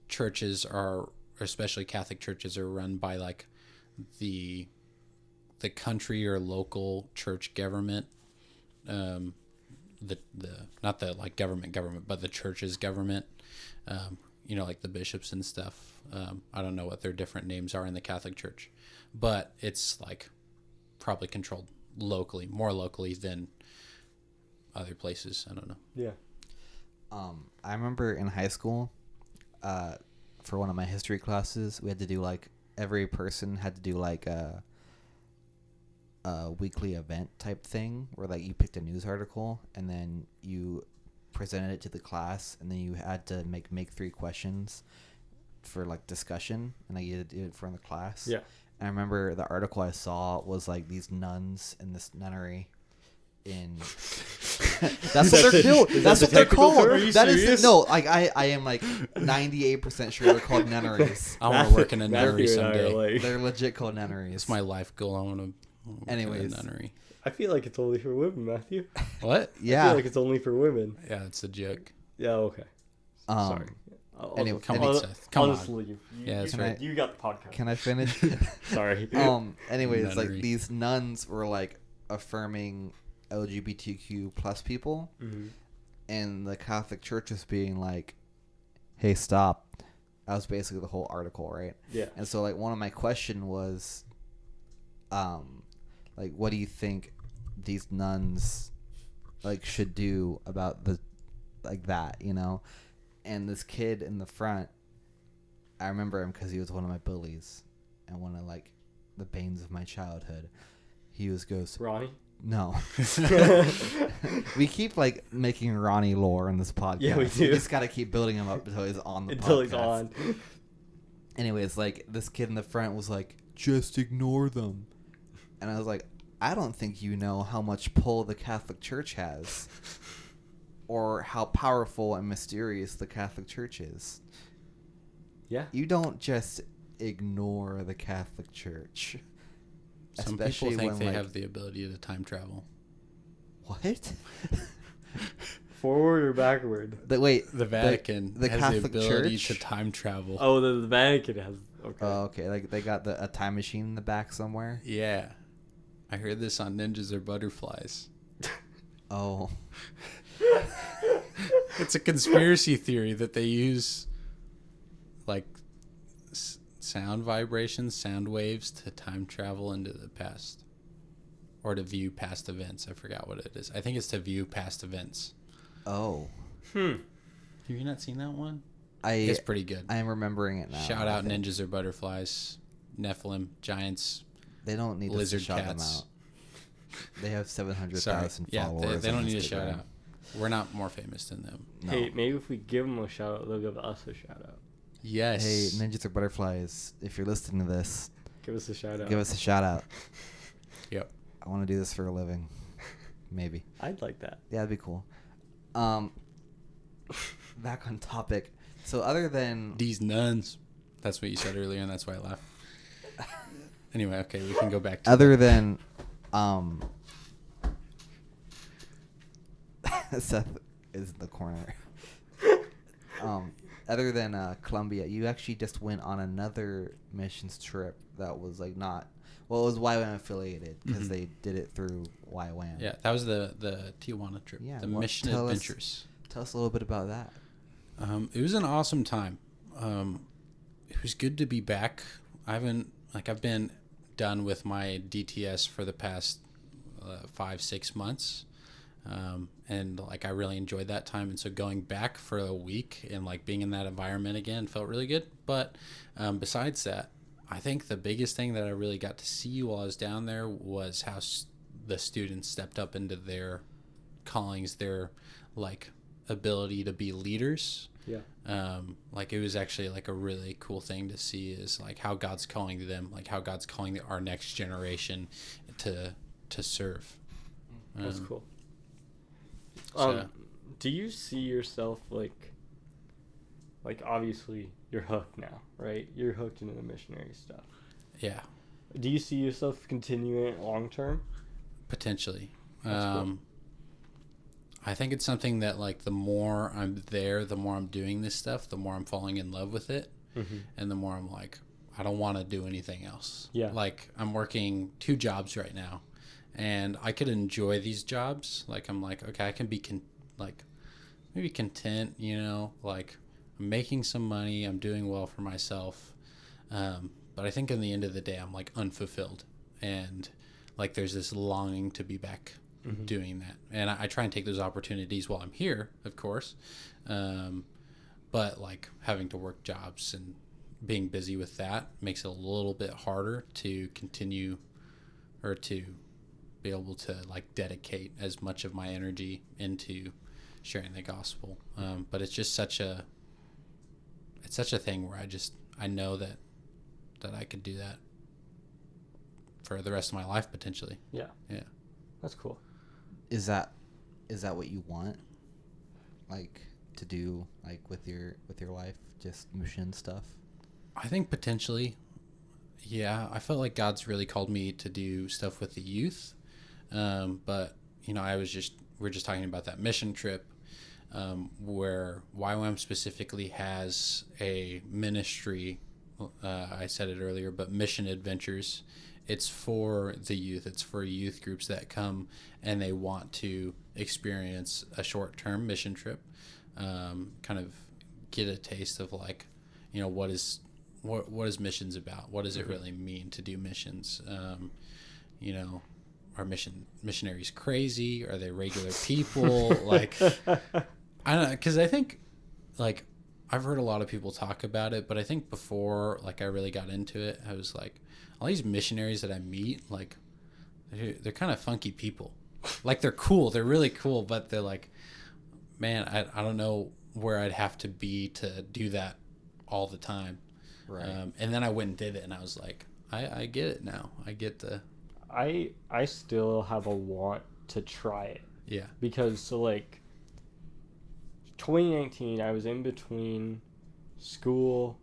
churches are, especially Catholic churches, are run by, like, the country or local church government. The not the, like, government, but the church's government. You know, like the bishops and stuff. I don't know what their different names are in the Catholic Church, but it's, like, probably controlled locally, more locally than other places. I don't know. Yeah. I remember in high school, for one of my history classes, we had to do, like, every person had to do, like, a weekly event type thing where, like, you picked a news article and then you presented it to the class, and then you had to make 3 questions for, like, discussion, and like, you had to do it for the class. Yeah. And I remember the article I saw was, like, these nuns in this nunnery in that's what they're called. That's what they're called. Are you That serious? is no, like, I am, like, 98% sure they're called nunneries. I want to work in a Matthew nunnery and I are someday. like- They're legit called nunneries. It's my life goal. I want to work Anyways. in a nunnery. I feel like it's only for women, Matthew. What? I Yeah. feel like it's only for women. Yeah, it's a joke. Yeah, okay. Sorry. Anyway, Come on, Seth. Come I'll on. just leave. Yeah, that's you, right. You got the podcast. Can I finish? Sorry. Anyways, like, Nunnery. these nuns were, like, affirming LGBTQ plus people, Mhm. and the Catholic Church was being like, hey, stop. That was basically the whole article, right? Yeah. And so, like, one of my question was, like, what do you think these nuns, like, should do about the, like, that, you know? And this kid in the front, I remember him because he was one of my bullies and one of, like, the banes of my childhood. He goes, Ronnie? no. We keep, like, making Ronnie lore in this podcast. Yeah, we do. just got to keep building him up until he's on the Until podcast. he's on. Anyways, like, this kid in the front was like, just ignore them. And I was like, I don't think you know how much pull the Catholic Church has, or how powerful and mysterious the Catholic Church is. Yeah. You don't just ignore the Catholic Church. Some Especially people think when, they like, have the ability to time travel. What? Forward or backward? Wait, The Vatican the has Catholic the ability Church? to time travel. Oh, the Vatican has. Okay. Oh, okay. Like, they got a time machine in the back somewhere. Yeah. I heard this on Ninjas or Butterflies. Oh. It's a conspiracy theory that they use, like, sound vibrations, sound waves to time travel into the past. Or to view past events. I forgot what it is. I think it's to view past events. Oh. Have you not seen that one? I It's pretty good. am remembering it now. Shout I out think. Ninjas or Butterflies, Nephilim, Giants. They don't need Lizard us to shout cats. them out. They have Sorry. 700,000 Yeah, followers. they on don't need a shout Instagram. out. We're not more famous than them. No. Hey, maybe if we give them a shout out, they'll give us a shout out. Yes. Hey, Ninjas or Butterflies, if you're listening to this, Give us a shout out. give us a shout out. Yep. I want to do this for a living. Maybe. I'd like that. Yeah, that'd be cool. Back on topic. So other than These nuns. That's what you said earlier, and that's why I laughed. Anyway, okay, we can go back to other than Seth is in the corner. Other than Colombia, you actually just went on another missions trip that was, like, not, well, it was YWAM affiliated because Mhm. they did it through YWAM. Yeah, that was the Tijuana trip. Yeah, The well, Mission tell us- Adventures. Tell us a little bit about that. It was an awesome time. It was good to be back. I've been done with my DTS for the past 5-6 months. And, like, I really enjoyed that time. And so going back for a week and, like, being in that environment again felt really good. But besides that, I think the biggest thing that I really got to see while I was down there was how the students stepped up into their callings, their like ability to be leaders. Yeah. Like it was actually like a really cool thing to see is like how God's calling them, like how God's calling our next generation to serve. That's cool. So, Do you see yourself like obviously you're hooked now, right? You're hooked into the missionary stuff. yeah, Do you see yourself continuing it long term? potentially. That's cool. I think it's something that like the more I'm there, the more I'm doing this stuff, the more I'm falling in love with it, and the more I'm like, I don't want to do anything else. Yeah. Like I'm working 2 jobs right now, and I could enjoy these jobs. Like I'm like, okay, I can be maybe content, you know, like I'm making some money, I'm doing well for myself. But I think in the end of the day, I'm like unfulfilled, and like there's this longing to be back doing that. And I try and take those opportunities while I'm here, of course. But like having to work jobs and being busy with that makes it a little bit harder to continue or to be able to like dedicate as much of my energy into sharing the gospel. But it's just such a thing where I know that I could do that for the rest of my life potentially. Yeah. Yeah. That's cool. Is that what you want, like, to do, like, with your life, just mission stuff? I think potentially, yeah. I felt like God's really called me to do stuff with the youth. But you know, we're just talking about that mission trip, where YWAM specifically has a ministry. I said it earlier, but Mission Adventures. It's for the youth. It's for youth groups that come and they want to experience a short-term mission trip, kind of get a taste of like, you know, what is missions about? What does it really mean to do missions? You know, are missionaries crazy? Are they regular people? Like, I don't know, because I think like I've heard a lot of people talk about it, but I think before like I really got into it, I was like, all these missionaries that I meet, like they're kind of funky people. Like they're cool, they're really cool, but they're like, man, I don't know where I'd have to be to do that all the time. Right. And then I went and did it, and I was like, I get it now. I get the I still have a want to try it. yeah. Because so like 2019 I was in between school.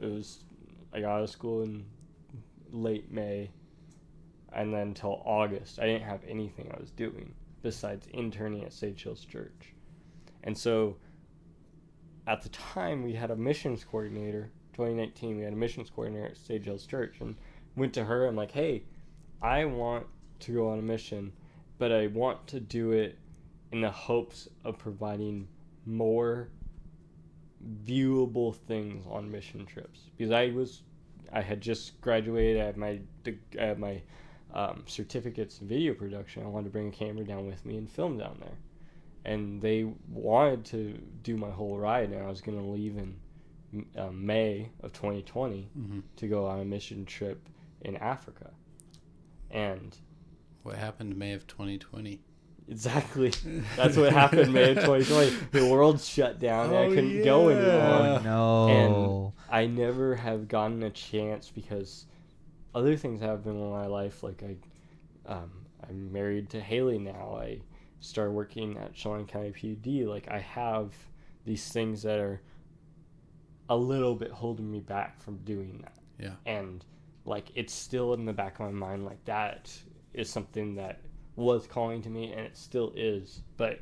I got out of school in late May, and then till August I didn't have anything I was doing besides interning at Sage Hills Church. And so at the time we had a missions coordinator. 2019 we had a missions coordinator at Sage Hills Church, and went to her. I'm like, hey, I want to go on a mission, but I want to do it in the hopes of providing more viewable things on mission trips, because I had just graduated. I had my certificates in video production. I wanted to bring a camera down with me and film down there, and they wanted to do my whole ride, and I was going to leave in May of 2020 to go on a mission trip in Africa. And What happened May of 2020? exactly, that's what happened May of 2020. The world shut down, and I couldn't go anymore. Oh, no. And I never have gotten a chance because other things have been in my life. Like I'm married to Haley now. I started working at Chelan County PUD. Like I have these things that are a little bit holding me back from doing that. Yeah. And like it's still in the back of my mind, like that is something that was calling to me, and it still is, but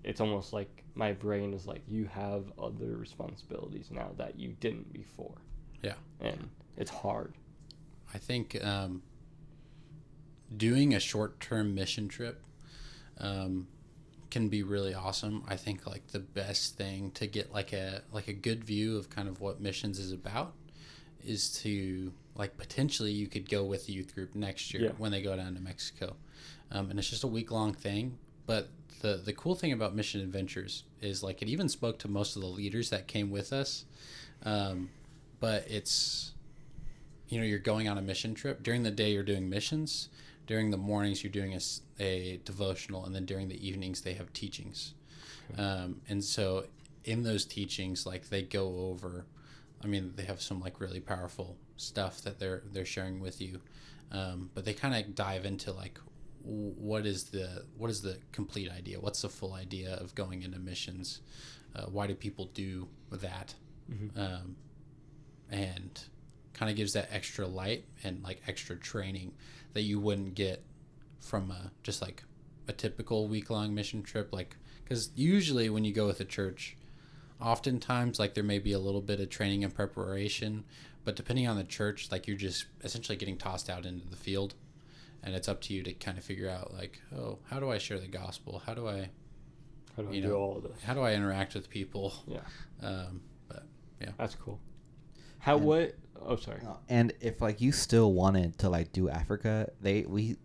it's almost like my brain is like, you have other responsibilities now that you didn't before. Yeah. And it's hard. I think doing a short-term mission trip can be really awesome. I think like the best thing to get like a good view of kind of what missions is about is to like potentially you could go with the youth group next year when they go down to Mexico, and it's just a week-long thing. But the cool thing about Mission Adventures is like it even spoke to most of the leaders that came with us, but it's you're going on a mission trip. During the day, you're doing missions. During the mornings, you're doing a devotional, and then during the evenings, they have teachings. And so in those teachings, like they go over, I mean, they have some like really powerful stuff that they're sharing with you, but they kind of dive into like what is the complete idea? What's the full idea of going into missions? Why do people do that? Mm-hmm. And kind of gives that extra light and like extra training that you wouldn't get from just like a typical week-long mission trip. Like, because usually when you go with a church, oftentimes like there may be a little bit of training and preparation, but depending on the church, like you're just essentially getting tossed out into the field, and it's up to you to kind of figure out like, oh, how do I share the gospel? How do I do all of this? How do I interact with people? Yeah. But yeah, that's cool. Oh, sorry. And if like you still wanted to like do Africa,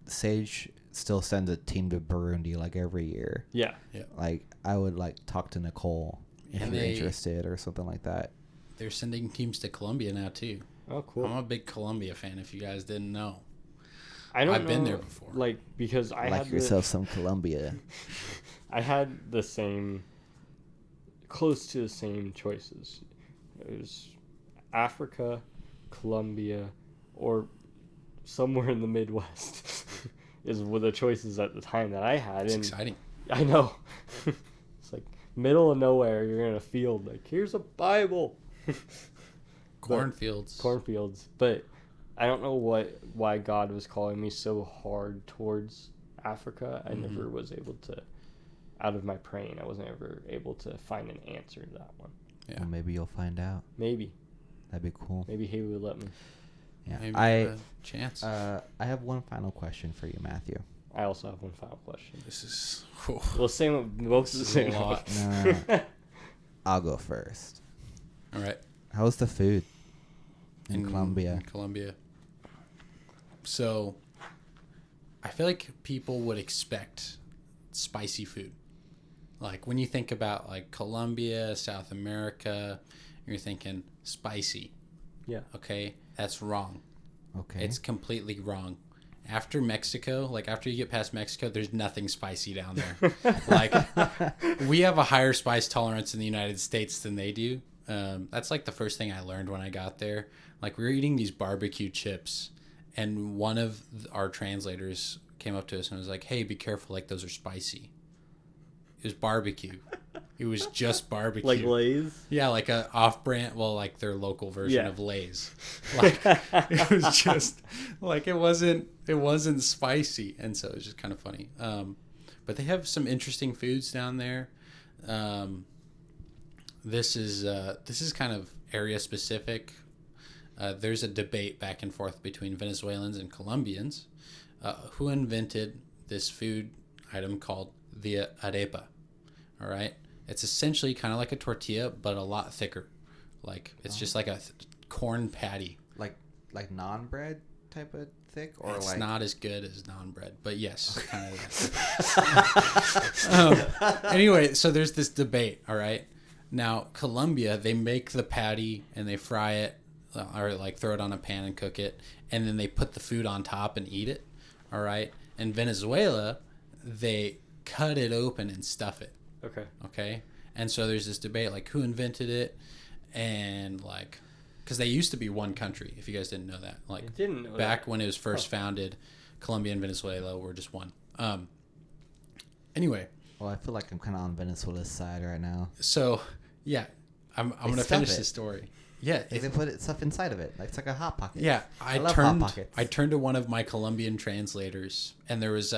Sage still sends a team to Burundi like every year. Yeah. Like I would like talk to Nicole if you're interested or something like that. They're sending teams to Colombia now too. Oh, cool. I'm a big Colombia fan. If you guys didn't know, I've been there before. Like because I like had yourself some Colombia. I had close to the same choices. It was Africa, Colombia, or somewhere in the Midwest were the choices at the time that I had. It's exciting. I know. It's like middle of nowhere. You're in a field. Like, here's a Bible. Cornfields. But I don't know why God was calling me so hard towards Africa. I never was able to, out of my praying, I wasn't ever able to find an answer to that one. Yeah. Well, maybe you'll find out. Maybe. That'd be cool. Maybe he would let me. Yeah. Maybe a chance. I have one final question for you, Matthew. I also have one final question. This is... Well, same. Most of the same. No. I'll go first. All right. How's the food in Colombia? In Colombia. So, I feel like people would expect spicy food. Like, when you think about, like, Colombia, South America, you're thinking spicy. Yeah. Okay? That's wrong. Okay. It's completely wrong. After Mexico, like, after you get past Mexico, there's nothing spicy down there. Like, we have a higher spice tolerance in the United States than they do. That's, like, the first thing I learned when I got there. Like, we were eating these barbecue chips, and one of our translators came up to us and was like, hey, be careful, like, those are spicy. It was barbecue. It was just barbecue. Like Lay's? Yeah, like a off-brand, well, like their local version of Lay's. Like, it was just, like, it wasn't spicy. And so it was just kind of funny. But they have some interesting foods down there. This is kind of area specific. There's a debate back and forth between Venezuelans and Colombians who invented this food item called the arepa. All right, it's essentially kind of like a tortilla, but a lot thicker. Like it's just like a corn patty. Like naan bread type of thick, or it's like not as good as naan bread, but yes, kind of. Anyway, so there's this debate. All right, now Colombia, they make the patty and they fry it, or like throw it on a pan and cook it, and then they put the food on top and eat it. All right, in Venezuela, they cut it open and stuff it. Okay. And so there's this debate, like, who invented it, and, like, because they used to be one country, if you guys didn't know that. Like, I didn't know back that. when it was first founded, Colombia and Venezuela were just one. Anyway. Well, I feel like I'm kind of on Venezuela's side right now. So, yeah, I'm going to finish this story. Yeah. They put stuff inside of it. Like, it's like a Hot Pocket. Yeah. I love Hot Pockets. I turned to one of my Colombian translators, and there was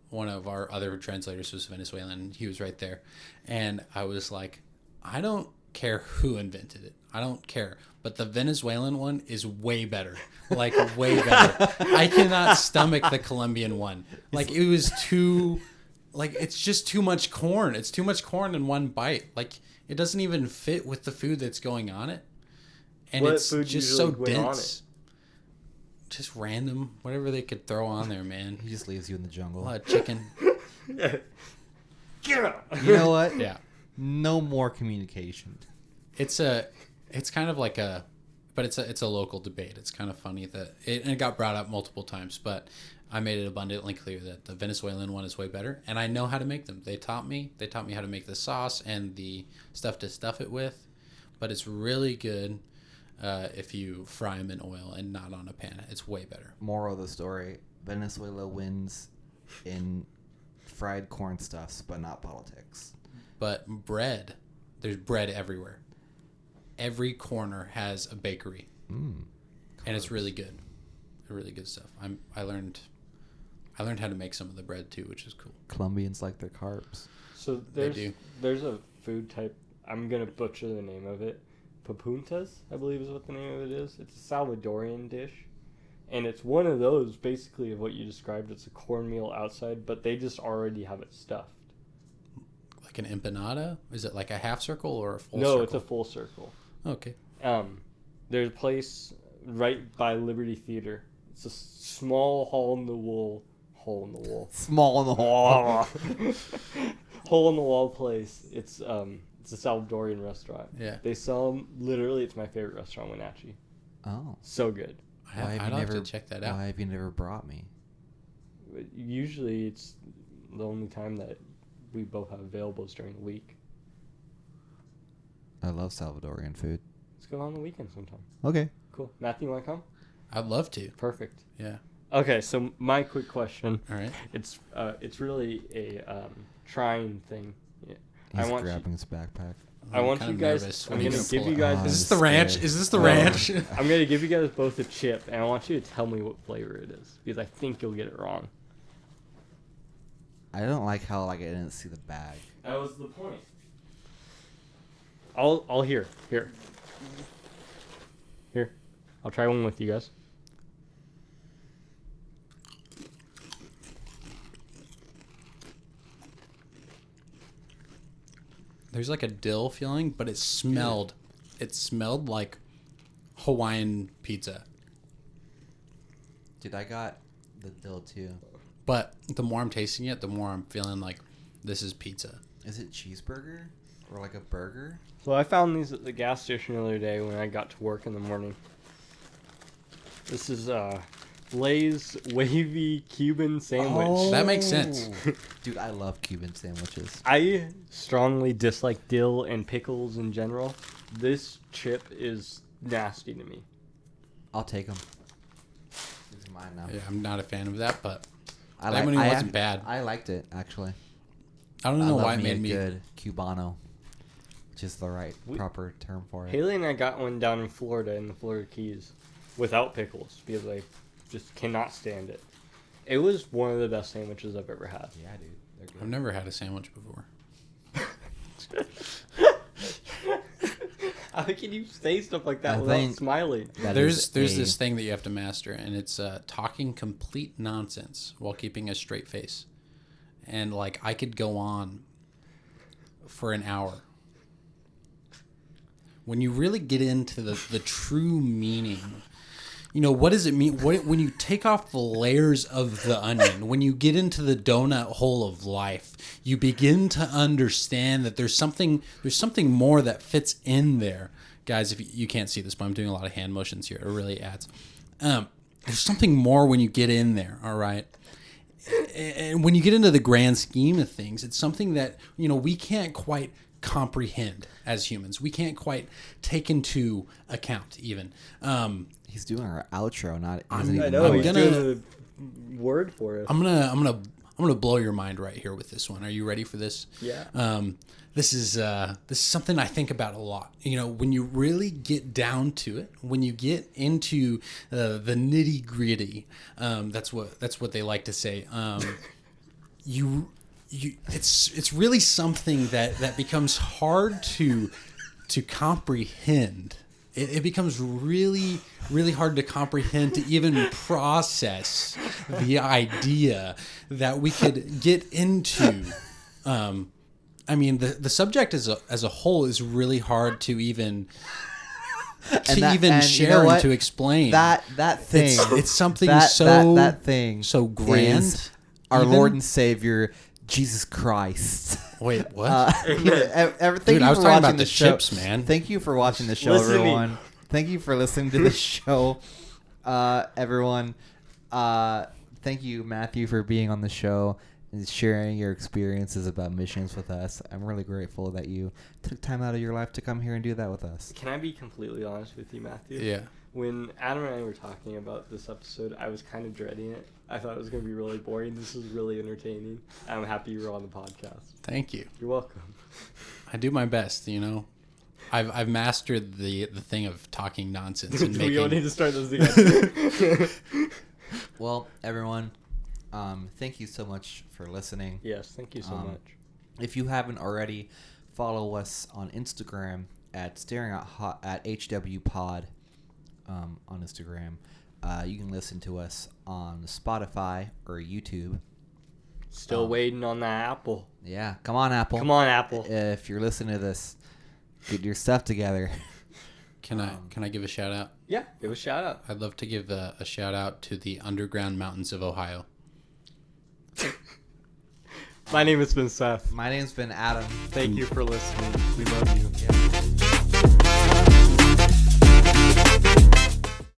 one of our other translators was Venezuelan. He was right there. And I was like, I don't care who invented it. I don't care. But the Venezuelan one is way better. Like, way better. I cannot stomach the Colombian one. Like, it was too... Like, it's just too much corn. It's too much corn in one bite. Like, it doesn't even fit with the food that's going on it. And what it's food just so usually went on dense. Just random, whatever they could throw on there, man. He just leaves you in the jungle. A lot of chicken. Get out. You know what? Yeah. No more communication. It's kind of like a but it's a local debate. It's kind of funny that it got brought up multiple times, but I made it abundantly clear that the Venezuelan one is way better, and I know how to make them. They taught me how to make the sauce and the stuff to stuff it with, but it's really good if you fry them in oil and not on a pan. It's way better. Moral of the story: Venezuela wins in fried corn stuffs, but not politics. But bread, there's bread everywhere. Every corner has a bakery, and it's really good. Really good stuff. I learned how to make some of the bread too, which is cool. Colombians like their carbs. So there's a food type. I'm gonna butcher the name of it. Papuntas, I believe, is what the name of it is. It's a Salvadorian dish, and it's one of those basically of what you described. It's a cornmeal outside, but they just already have it stuffed. Like an empanada? Is it like a half circle or a full circle? No, it's a full circle. Okay. There's a place right by Liberty Theater. It's a small hole in the wall. Small in the wall. Hole in the wall place. It's a Salvadorian restaurant. Yeah. They sell them. Literally, it's my favorite restaurant, Wenatchee. Oh. So good. I'd have to check that out. Why have you never brought me? Usually, it's the only time that we both have availables during the week. I love Salvadorian food. Let's go on the weekend sometime. Okay. Cool. Matthew, you want to come? I'd love to. Perfect. Yeah. Okay, so my quick question. All right. It's really a trying thing. Yeah. He's grabbing his backpack. I want you guys. I'm gonna give you guys. Is this the ranch? Is this the ranch? I'm gonna give you guys both a chip, and I want you to tell me what flavor it is because I think you'll get it wrong. I don't like how I didn't see the bag. That was the point. I'll here. I'll try one with you guys. There's like a dill feeling, but it smelled like Hawaiian pizza. Dude, I got the dill too. But the more I'm tasting it, the more I'm feeling like this is pizza. Is it cheeseburger or like a burger? So I found these at the gas station the other day when I got to work in the morning. This is Lay's wavy Cuban sandwich. Oh. That makes sense. Dude, I love Cuban sandwiches. I strongly dislike dill and pickles in general. This chip is nasty to me. I'll take them. These are mine now. Yeah, I'm not a fan of that, but I that one wasn't bad. I liked it, actually. I don't know why it made me good Cubano, which is the proper term for it. Haley and I got one down in Florida, in the Florida Keys, without pickles, because I just cannot stand it. It was one of the best sandwiches I've ever had. Yeah, dude. They're good. I've never had a sandwich before. How can you say stuff like that without smiling? There's this thing that you have to master, and it's talking complete nonsense while keeping a straight face. And like I could go on for an hour. When you really get into the true meaning, you know, what does it mean? When you take off the layers of the onion, when you get into the donut hole of life, you begin to understand that there's something more that fits in there. Guys, if you can't see this, but I'm doing a lot of hand motions here. It really adds. There's something more when you get in there, all right? And when you get into the grand scheme of things, it's something that, you know, we can't quite comprehend as humans. We can't quite take into account even. He's doing our outro, not. I know. He's doing a word for us. I'm gonna blow your mind right here with this one. Are you ready for this? Yeah. This is something I think about a lot. You know, when you really get down to it, when you get into the nitty gritty, that's what they like to say. It's really something that becomes hard to comprehend. It becomes really, really hard to comprehend, to even process the idea that we could get into. I mean, the subject as a whole is really hard to even share and to explain. That thing. It's something that thing. So grand. Is our Lord and Savior, Jesus Christ. Wait, what? Dude, I was talking about the ships, man. Thank you for watching the show, Listen to me. everyone. Thank you for listening to the show, everyone. Thank you, Matthew, for being on the show and sharing your experiences about missions with us. I'm really grateful that you took time out of your life to come here and do that with us. Can I be completely honest with you, Matthew? Yeah. When Adam and I were talking about this episode, I was kind of dreading it. I thought it was going to be really boring. This was really entertaining. I'm happy you were on the podcast. Thank you. You're welcome. I do my best, you know. I've mastered the thing of talking nonsense and making. We don't need to start this again. Well, everyone, thank you so much for listening. Yes, thank you so much. If you haven't already, follow us on Instagram at staring at HW Pod on Instagram. You can listen to us on Spotify or YouTube. Still waiting on that Apple. Yeah, come on, Apple. Come on, Apple. If you're listening to this, get your stuff together. Can I give a shout out? Yeah, give a shout out. I'd love to give a shout out to the underground mountains of Ohio. My name has been Seth. My name's been Adam. Thank you for listening. We love you. Yeah.